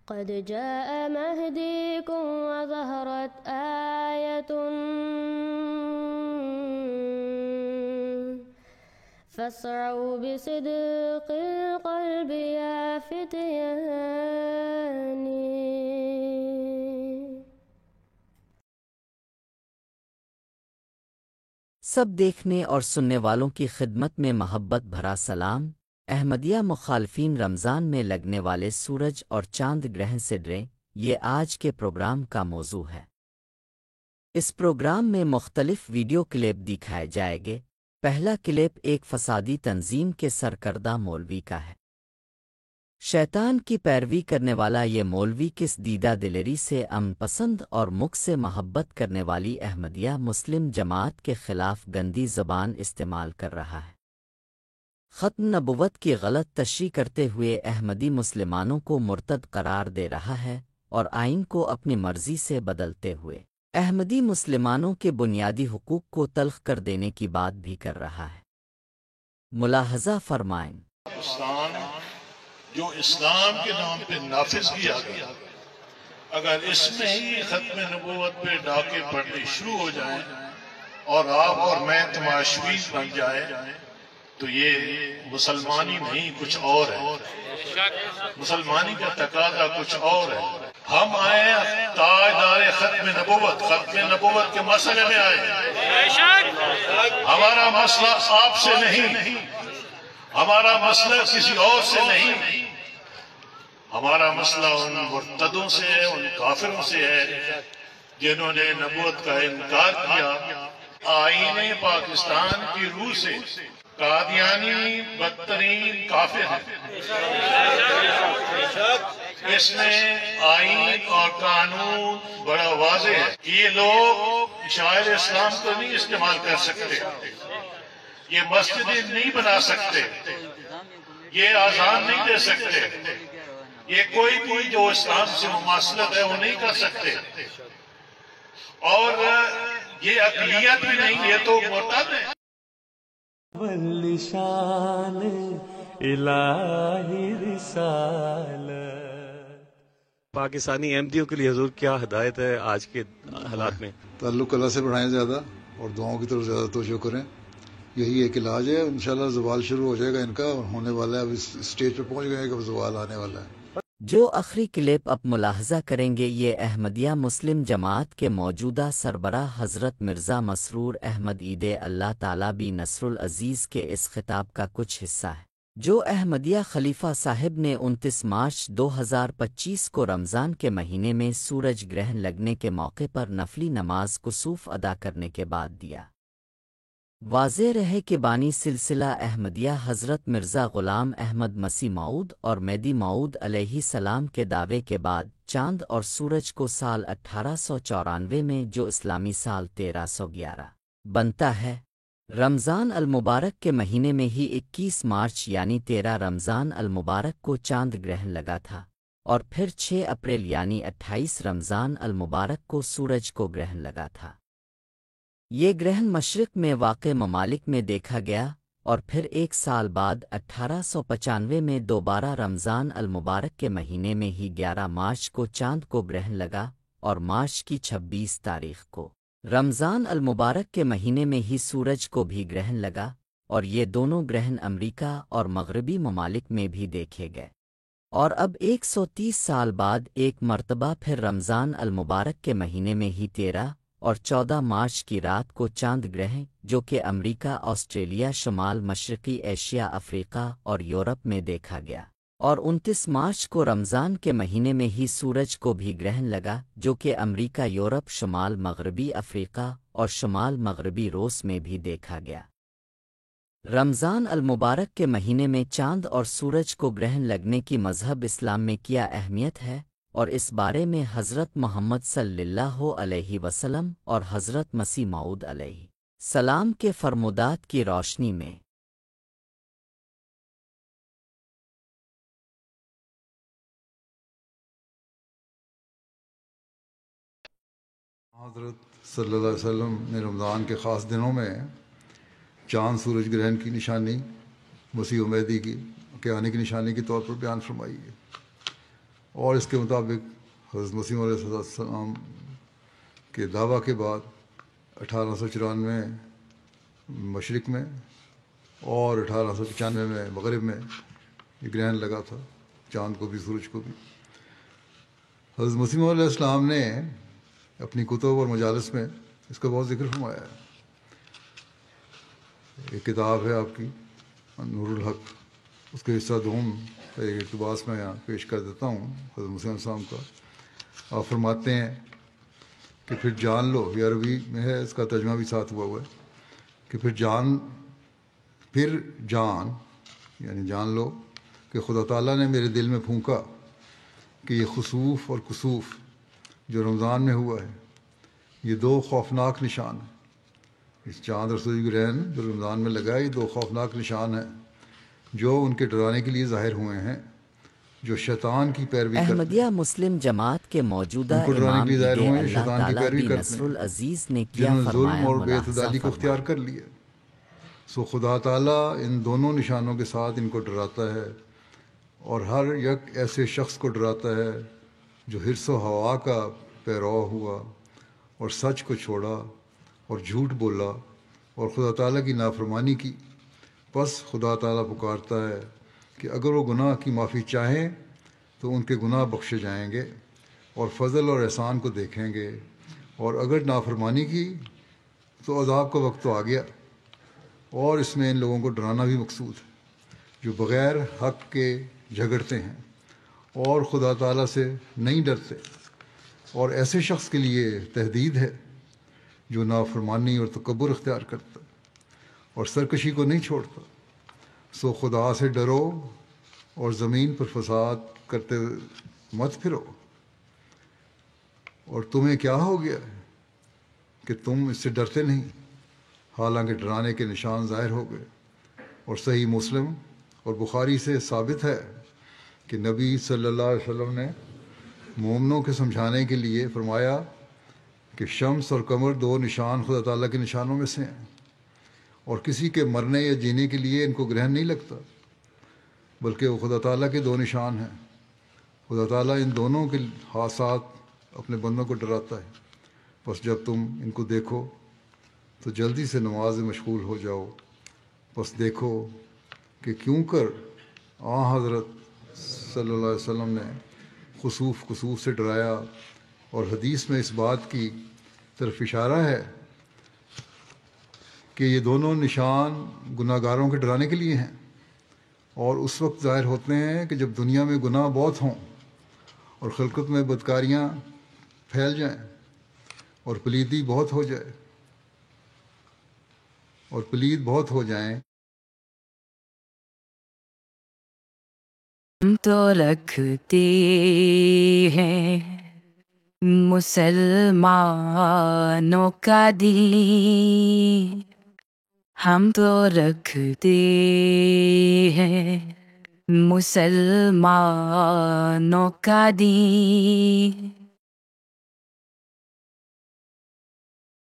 قد جاء مهديكم وظهرت آية فاسعوا بصدق القلب يا فتياني. سب دیکھنے اور سننے والوں کی خدمت میں محبت بھرا سلام۔ احمدیہ مخالفین رمضان میں لگنے والے سورج اور چاند گرہن سے ڈریں، یہ آج کے پروگرام کا موضوع ہے۔ اس پروگرام میں مختلف ویڈیو کلپ دکھائے جائیں گے۔ پہلا کلپ ایک فسادی تنظیم کے سرکردہ مولوی کا ہے۔ شیطان کی پیروی کرنے والا یہ مولوی کس دیدہ دلری سے امن پسند اور مکھ سے محبت کرنے والی احمدیہ مسلم جماعت کے خلاف گندی زبان استعمال کر رہا ہے۔ ختم نبوت کی غلط تشریح کرتے ہوئے احمدی مسلمانوں کو مرتد قرار دے رہا ہے اور آئین کو اپنی مرضی سے بدلتے ہوئے احمدی مسلمانوں کے بنیادی حقوق کو تلخ کر دینے کی بات بھی کر رہا ہے۔ ملاحظہ فرمائیں۔ جو اسلام کے نام پہ نافذ کیا گیا، اگر اس میں ہی ختم نبوت پہ ڈاکے پڑنے شروع ہو جائیں اور آپ اور میں تماشویز بن جائے تو یہ مسلمانی نہیں کچھ اور ہے۔ مسلمانی کا تقاضا کچھ اور ہے۔ ہم آئے تاجدار ختم نبوت کے مسئلے میں آئے۔ ہمارا مسئلہ آپ سے نہیں، ہمارا مسئلہ کسی اور سے نہیں، ہمارا مسئلہ ان مرتدوں سے ہے، ان کافروں سے ہے جنہوں نے نبوت کا انکار کیا۔ آئین پاکستان کی روح سے قادیانی بدترین کافر ہے۔ اس میں آئین اور قانون بڑا واضح ہے کہ یہ لوگ شاعر اسلام کو نہیں استعمال کر سکتے، یہ مسجدیں نہیں بنا سکتے، یہ اذان نہیں دے سکتے، یہ کوئی جو اسلام سے مماثلت ہے وہ نہیں کر سکتے، اور یہ اقلیت بھی نہیں، یہ تو مرتد ہے۔ شان الہی رسالت۔ پاکستانی احمدیوں کے لیے حضور کیا ہدایت ہے آج کے حالات میں؟ تعلق اللہ سے بڑھائیں زیادہ اور دعاؤں کی طرف زیادہ توجہ کریں، یہی ایک علاج ہے۔ انشاءاللہ زوال شروع ہو جائے گا ان کا، اور ہونے والا ہے، اب اس سٹیج پہ پہنچ گئے ہیں کہ اب زوال آنے والا ہے۔ جو آخری کلپ اب ملاحظہ کریں گے یہ احمدیہ مسلم جماعت کے موجودہ سربراہ حضرت مرزا مسرور احمد عید اللہ تعالیٰ بی نصر العزیز کے اس خطاب کا کچھ حصہ ہے جو احمدیہ خلیفہ صاحب نے 29 مارچ 2025 کو رمضان کے مہینے میں سورج گرہن لگنے کے موقع پر نفلی نماز کسوف ادا کرنے کے بعد دیا۔ واضح رہے کہ بانی سلسلہ احمدیہ حضرت مرزا غلام احمد مسیح موعود اور مہدی موعود علیہ السلام کے دعوے کے بعد چاند اور سورج کو سال 1894 میں جو اسلامی سال 1311 بنتا ہے، رمضان المبارک کے مہینے میں ہی 21 مارچ یعنی 13 رمضان المبارک کو چاند گرہن لگا تھا، اور پھر 6 اپریل یعنی 28 رمضان المبارک کو سورج کو گرہن لگا تھا۔ یہ گرہن مشرق میں واقع ممالک میں دیکھا گیا اور پھر ایک سال بعد 1895 میں دوبارہ رمضان المبارک کے مہینے میں ہی 11 مارچ کو چاند کو گرہن لگا، اور مارچ کی 26 تاریخ کو رمضان المبارک کے مہینے میں ہی سورج کو بھی گرہن لگا، اور یہ دونوں گرہن امریکہ اور مغربی ممالک میں بھی دیکھے گئے۔ اور اب 130 سال بعد ایک مرتبہ پھر رمضان المبارک کے مہینے میں ہی 13 اور 14 مارچ کی رات کو چاند گرہن جو کہ امریکہ، آسٹریلیا، شمال مشرقی ایشیا، افریقہ اور یورپ میں دیکھا گیا، اور 29 مارچ کو رمضان کے مہینے میں ہی سورج کو بھی گرہن لگا جو کہ امریکہ، یورپ، شمال مغربی افریقہ اور شمال مغربی روس میں بھی دیکھا گیا۔ رمضان المبارک کے مہینے میں چاند اور سورج کو گرہن لگنے کی مذہب اسلام میں کیا اہمیت ہے، اور اس بارے میں حضرت محمد صلی اللہ علیہ وسلم اور حضرت مسیح موعود علیہ السلام کے فرمودات کی روشنی میں حضرت صلی اللہ علیہ وسلم نے رمضان کے خاص دنوں میں چاند سورج گرہن کی نشانی مسیح و مہدی کے آنے کی نشانی کے طور پر بیان فرمائی ہے۔ اور اس کے مطابق حضرت مسیح علیہ السلام کے دعویٰ کے بعد 1894 مشرق میں اور 1895 میں مغرب میں یہ گرہن لگا تھا، چاند کو بھی سورج کو بھی۔ حضرت مسیح علیہ السلام نے اپنی کتب اور مجالس میں اس کا بہت ذکر فرمایا ہے۔ ایک کتاب ہے آپ کی نور الحق، اس کے حصہ دوم ایک اقتباس میں یہاں پیش کر دیتا ہوں حضرت مسیح علیہ السلام کا۔ آپ فرماتے ہیں کہ پھر جان لو، یہ عربی میں ہے، اس کا ترجمہ بھی ساتھ ہوا ہے کہ پھر جان یعنی جان لو کہ خدا تعالیٰ نے میرے دل میں پھونکا کہ یہ خسوف اور کسوف جو رمضان میں ہوا ہے یہ دو خوفناک نشان ہیں۔ اس چاند اور سورج گرہن جو رمضان میں لگا ہے یہ دو خوفناک نشان ہیں جو ان کے ڈرانے کے لیے ظاہر ہوئے ہیں جو شیطان کی پیروی کرتے ہیں۔ احمدیہ مسلم جماعت کے موجودہ ان کو ڈرانے امام کے لیے ظاہر عید ہوئے ہیں، اللہ شیطان کی تعالیٰ پیروی بن کرتے نصر ہیں العزیز نے کیا جنہوں نے ظلم فرمایا، اور بے ملاحظہ اعتدالی کو اختیار فرمائیں۔ کر لیا۔ سو خدا تعالیٰ ان دونوں نشانوں کے ساتھ ان کو ڈراتا ہے، اور ہر یک ایسے شخص کو ڈراتا ہے جو حرص و ہوا کا پیرو ہوا اور سچ کو چھوڑا اور جھوٹ بولا اور خدا تعالیٰ کی نافرمانی کی۔ پس خدا تعالیٰ پکارتا ہے کہ اگر وہ گناہ کی معافی چاہیں تو ان کے گناہ بخشے جائیں گے اور فضل اور احسان کو دیکھیں گے، اور اگر نافرمانی کی تو عذاب کا وقت تو آ گیا۔ اور اس میں ان لوگوں کو ڈرانا بھی مقصود ہے جو بغیر حق کے جھگڑتے ہیں اور خدا تعالیٰ سے نہیں ڈرتے، اور ایسے شخص کے لیے تہدید ہے جو نافرمانی اور تکبر اختیار کرتا اور سرکشی کو نہیں چھوڑتا۔ سو خدا سے ڈرو اور زمین پر فساد کرتے مت پھرو۔ اور تمہیں کیا ہو گیا ہے کہ تم اس سے ڈرتے نہیں، حالانکہ ڈرانے کے نشان ظاہر ہو گئے۔ اور صحیح مسلم اور بخاری سے ثابت ہے کہ نبی صلی اللہ علیہ وسلم نے مومنوں کے سمجھانے کے لیے فرمایا کہ شمس اور قمر دو نشان خدا تعالیٰ کے نشانوں میں سے ہیں، اور کسی کے مرنے یا جینے کے لیے ان کو گرہن نہیں لگتا، بلکہ وہ خدا تعالیٰ کے دو نشان ہیں۔ خدا تعالیٰ ان دونوں کے حادثات اپنے بندوں کو ڈراتا ہے۔ بس جب تم ان کو دیکھو تو جلدی سے نماز میں مشغول ہو جاؤ۔ بس دیکھو کہ کیوں کر حضرت صلی اللہ علیہ وسلم نے خسوف سے ڈرایا، اور حدیث میں اس بات کی طرف اشارہ ہے کہ یہ دونوں نشان گناہ گاروں کے ڈرانے کے لیے ہیں، اور اس وقت ظاہر ہوتے ہیں کہ جب دنیا میں گناہ بہت ہوں اور خلقت میں بدکاریاں پھیل جائیں اور پلیدی بہت ہو جائے اور پلید بہت ہو جائیں۔ ہم تو رکھتے ہیں مسلمانوں کا دل، ہم تو رکھتے ہیں مسلمانوں کا دل،